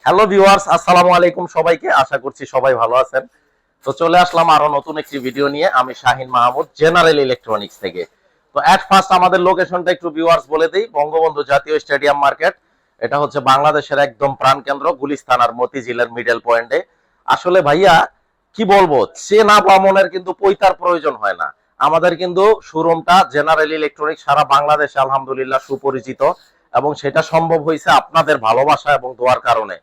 Hello viewers, আসসালামু আলাইকুম সবাইকে। আশা করছি সবাই ভালো আছেন। তো চলে আসলাম আরো নতুন একটি ভিডিও নিয়ে। আমি শাহিন মাহমুদ, জেনারেল ইলেকট্রনিক্স থেকে। তো এট ফার্স্ট আমাদের লোকেশনটা একটু ভিউয়ার্স বলে দেই। বঙ্গবন্ধু জাতীয় স্টেডিয়াম মার্কেট, এটা হচ্ছে বাংলাদেশের একদম প্রাণকেন্দ্র, গুলিস্তান আর মতিঝিলের মিডল পয়েন্টে। আসলে ভাইয়া কি বলবো, চেনা বামনের কিন্তু পৈতার প্রয়োজন হয় না। আমাদের কিন্তু শোরুমটা জেনারেল ইলেকট্রনিক্স সারা বাংলাদেশে আলহামদুলিল্লাহ সুপরিচিত, এবং সেটা সম্ভব হয়েছে আপনাদের ভালোবাসা এবং দোয়ার কারণে।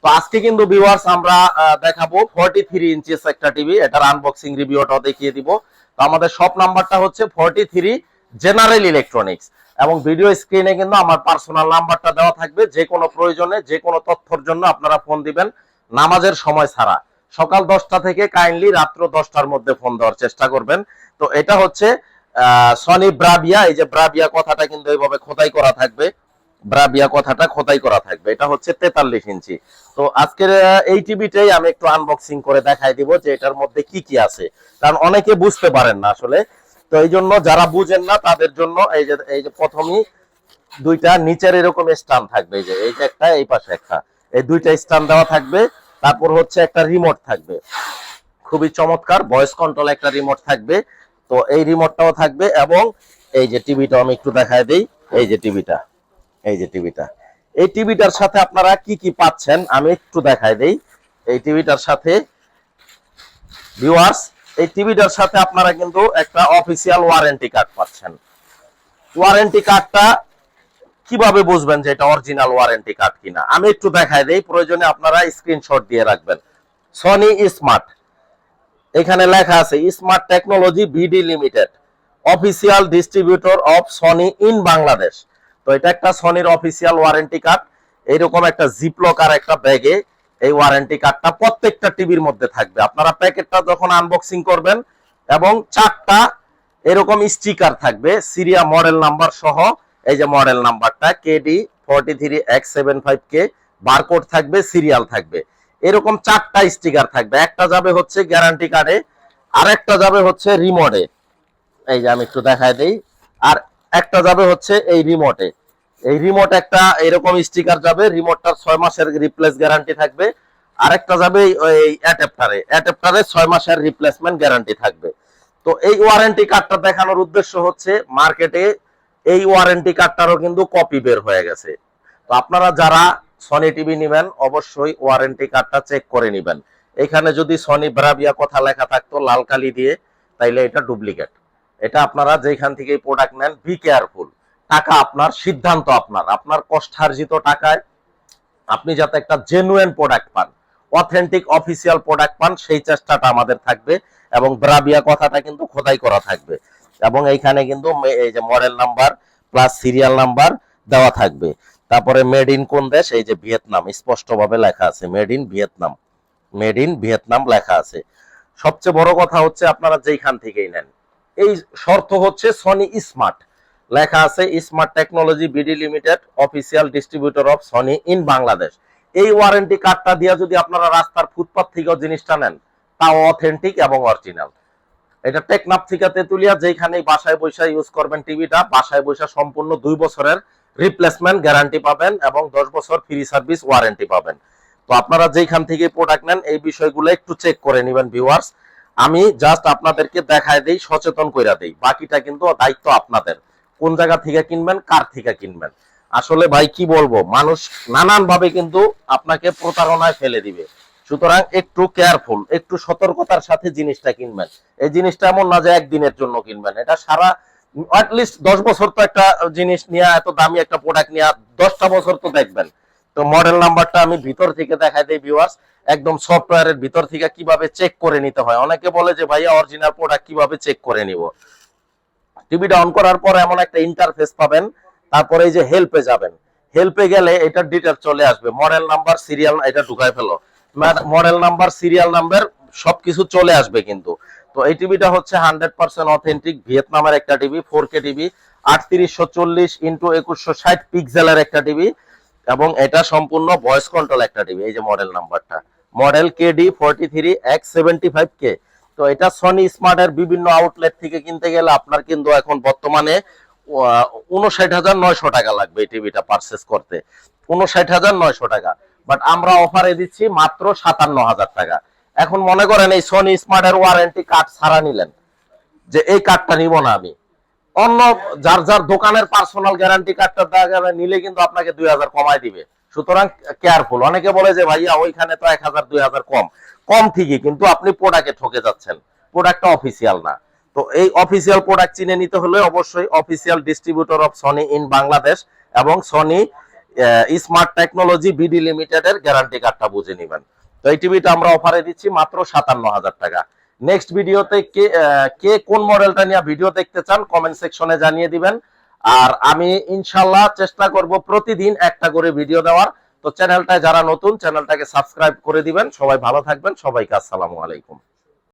তো আজকে কিন্তু ভিউয়ার্স আমরা দেখাবো 43 ইঞ্চিস একটা টিভি। এটার আনবক্সিং রিভিউটাও দেখিয়ে দিব। তো আমাদের শপ নাম্বারটা হচ্ছে 43 জেনারেল ইলেকট্রনিক্স, এবং ভিডিও স্ক্রিনে কিন্তু আমার পার্সোনাল নাম্বারটা দেওয়া থাকবে। যে কোনো প্রয়োজনে যে কোনো তথ্যের জন্য আপনারা ফোন দিবেন, নামাজের সময় ছাড়া। সকাল 10টা থেকে কাইন্ডলি রাত্র 10টার মধ্যে ফোন দেওয়ার চেষ্টা করবেন। তো এটা হচ্ছে সনি ব্রাভিয়া। এই যে ব্রাভিয়া কথাটা কিন্তু এইভাবে খোদাই করা থাকবে, ব্রাভিয়া কথাটা খোদাই করা থাকবে। এটা হচ্ছে 43 ইঞ্চি। তো আজকের এই টিভিটাই আমি একটু আনবক্সিং করে দেখাই দিব যে এটার মধ্যে কি কি আছে, কারণ অনেকে বুঝতে পারেন না আসলে। তো এই জন্য যারা বুঝেন না তাদের জন্য এই যে প্রথমেই দুইটা নিচের এরকম স্ট্যান্ড থাকবে, এই যে একটা, এই পাশে একটা, এই দুইটা স্ট্যান্ড দেওয়া থাকবে। তারপর হচ্ছে একটা রিমোট থাকবে, খুবই চমৎকার ভয়েস কন্ট্রোল একটা রিমোট থাকবে। তো এই রিমোটটাও থাকবে, এবং এই যে টিভিটা আমি একটু দেখাই দেই। এই যে টিভিটা, এই যে টিভিটা, এই টিভিটার সাথে আপনারা কি কি পাচ্ছেন আমি একটু দেখাই দেই। এই টিভিটার সাথে ভিউয়ার্স, এই টিভিটার সাথে আপনারা কিন্তু একটা অফিসিয়াল ওয়ারেন্টি কার্ড পাচ্ছেন। ওয়ারেন্টি কার্ডটা কিভাবে বুঝবেন যে এটা অরিজিনাল ওয়ারেন্টি কার্ড কিনা, আমি একটু দেখাই দেই। প্রয়োজনে আপনারা স্ক্রিনশট দিয়ে রাখবেন। সনি স্মার্ট, এখানে লেখা আছে smart technology BD limited, official distributor of Sony in Bangladesh. তো এটা একটা সনির অফিসিয়াল ওয়ারেন্টি কার্ড। এইরকম একটা জিপলক আর একটা ব্যাগে এই ওয়ারেন্টি কার্ডটা প্রত্যেকটা টিভির মধ্যে থাকবে। আপনারা প্যাকেটটা যখন আনবক্সিং করবেন, এবং 4টা এরকম স্টিকার থাকবে সিরিয়া মডেল নাম্বার সহ। এই যে মডেল নাম্বারটা কেডি 43X75K, বারকোড থাকবে, সিরিয়াল থাকবে। এরকম 4টা স্টিকার থাকবে। একটা যাবে হচ্ছে গ্যারান্টি কার্ডে, আর একটা যাবে হচ্ছে রিমোটে। এই যে আমি একটু দেখাই দেই। আর একটা যাবে হচ্ছে এই রিমোটে। এই রিমোট একটা এরকম স্টিকার যাবে, রিমোটটার 6 মাসের রিপ্লেস গ্যারান্টি থাকবে। আরেকটা যাবে এই অ্যাডাপ্টারে 6 মাসের রিপ্লেসমেন্ট গ্যারান্টি থাকবে। তো এই ওয়ারেন্টি কার্ডটা দেখানোর উদ্দেশ্য হচ্ছে, মার্কেটে এই ওয়ারেন্টি কার্ডটারও কিন্তু কপি বের হয়ে গেছে। তো আপনারা যারা সনি টিভি নেবেন অবশ্যই ওয়ারেন্টি কার্ডটা চেক করে নেবেন। এখানে যদি সনি ব্রাভিয়া কথা লেখা থাকতো লাল কালি দিয়ে, তাইলে এটা ডুপ্লিকেট। এটা আপনারা যেখান থেকে প্রোডাক্ট নেন বি কেয়ারফুল। টাকা আপনার, সিদ্ধান্ত আপনার। আপনার কষ্টার্জিত টাকায় আপনি যাতে একটা জেনুইন প্রোডাক্ট পান, অথেন্টিক অফিসিয়াল প্রোডাক্ট পান, সেই চেষ্টাটা আমাদের থাকবে। এবং ব্রাভিয়া কথাটা কিন্তু খোদাই করা থাকবে, এবং এইখানে কিন্তু এই যে model number plus serial number দেওয়া থাকবে। তারপরে মেড ইন কোন দেশ, এই যে ভিয়েতনাম, স্পষ্টভাবে লেখা আছে made in Vietnam, made in Vietnam লেখা আছে। সবচেয়ে বড় কথা হচ্ছে আপনারা যেখান থেকেই নেন, এই শর্ত হচ্ছে সনি স্মার্ট লেখা আছে, smart technology BD limited, official distributor of Sony in Bangladesh. এই ওয়ারেন্টি কার্ডটা দিয়ে যদি আপনারা রাস্তার ফুটপাথ থেকেও জিনিসটা নেন, তাও অথেন্টিক এবং অরিজিনাল। এটা টেকনাফ থেকে তেতুলিয়া, যেখানেই বাসায় বৈশা ইউজ করবেন টিভিটা, বাসায় বৈশা সম্পূর্ণ 2 বছরের রিপ্লেসমেন্ট গ্যারান্টি পাবেন, এবং 10 বছর ফ্রি সার্ভিস ওয়ারেন্টি পাবেন। তো আপনারা যেখান থেকে প্রোডাক্ট নেন এই বিষয়গুলো একটু চেক করে নেবেন ভিউয়ার্স। আমি জাস্ট আপনাদেরকে দেখায় দেই, সচেতন কইরা দেই, বাকিটা কিন্তু দায়িত্ব আপনাদের। কোন জায়গা থেকে কিনবেন, কার থেকে কিনবেন। আসলে ভাই কি বলবো, মানুষ নানান ভাবে কিন্তু আপনাকে প্রতারণায় ফেলে দিবে। সুতরাং একটু কেয়ারফুল, একটু সতর্কতার সাথে জিনিসটা কিনবেন। এই জিনিসটা এমন না যে একদিনের জন্য কিনবেন, এটা সারা অ্যাটলিস্ট 10 বছর তো একটা জিনিস নিয়ে, এত দামি একটা প্রোডাক্ট নিয়ে 10টা বছর তো দেখবেন। তো মডেল নাম্বারটা আমি ভিতর থেকে দেখাই দেই ভিউয়ার্স, একদম সফটওয়্যারের ভিতর থেকে কিভাবে চেক করে নিতে হয়। অনেকে বলে যে ভাইয়া অরিজিনাল প্রোডাক্ট কিভাবে চেক করে নিব। টিভিটা অন করার পর এমন একটা ইন্টারফেস পাবেন, তারপরে এই যে হেল্পে যাবেন। হেল্পে গেলে এটার ডিটেইলস চলে আসবে, মডেল নাম্বার, সিরিয়াল, এটা ঢুকায় ফেলো, মডেল নাম্বার, সিরিয়াল নাম্বার সবকিছু চলে আসবে কিন্তু। তো এই টিভিটা হচ্ছে 100% অথেন্টিক ভিয়েতনামের একটা টিভি, 4K টিভি, 3840x2160 পিক্সেলের একটা টিভি, এবং এটা সম্পূর্ণ ভয়েস কন্ট্রোল একটা টিভি। এই যে মডেল নাম্বারটা, মডেল কেডি 43X75K। তো এটা সনি স্মার্টের বিভিন্ন আউটলেট থেকে কিনতে গেলে আপনার কিন্তু এখন বর্তমানে 59,900 টাকা লাগবে এই টিভিটা পারচেস করতে, 59,900 টাকা। বাট আমরা অফারে দিচ্ছি মাত্র 57,000 টাকা। এখন মনে করেন এই সনি স্মার্টের ওয়ারেন্টি কার্ড ছাড়া নিলেন, যে এই কার্ডটা নিব না আমি, অন্য যার যার দোকানের পার্সোনাল গ্যারান্টি কার্ডটা নিলে কিন্তু আপনাকে 2000 কমায় দিবে। সুতরাং কেয়ারফুল। অনেকে বলে যে ভাইয়া ওইখানে তো 1000 2000 কম, কম ঠিকই, কিন্তু আপনি প্রোডাক্টে ঠকে যাচ্ছেন, প্রোডাক্টটা অফিসিয়াল না। তো এই অফিসিয়াল প্রোডাক্ট চিনে নিতে হলে অবশ্যই official distributor of Sony in Bangladesh এবং সনি স্মার্ট টেকনোলজি বিডি লিমিটেডের গ্যারান্টি কার্ডটা বুঝে নেবেন। তো এই টিভিটা আমরা অফারে দিচ্ছি মাত্র 57,000 টাকা। নেক্সট ভিডিওতে কে কোন মডেলটা নিয়ে ভিডিও দেখতে চান কমেন্ট সেকশনে জানিয়ে দিবেন। আর আমি ইনশাল্লাহ চেষ্টা করব প্রতিদিন একটা করে ভিডিও দেওয়ার। তো চ্যানেলটায় যারা নতুন, চ্যানেলটাকে সাবস্ক্রাইব করে দিবেন। সবাই ভালো থাকবেন, সবাইকে আসসালামু আলাইকুম।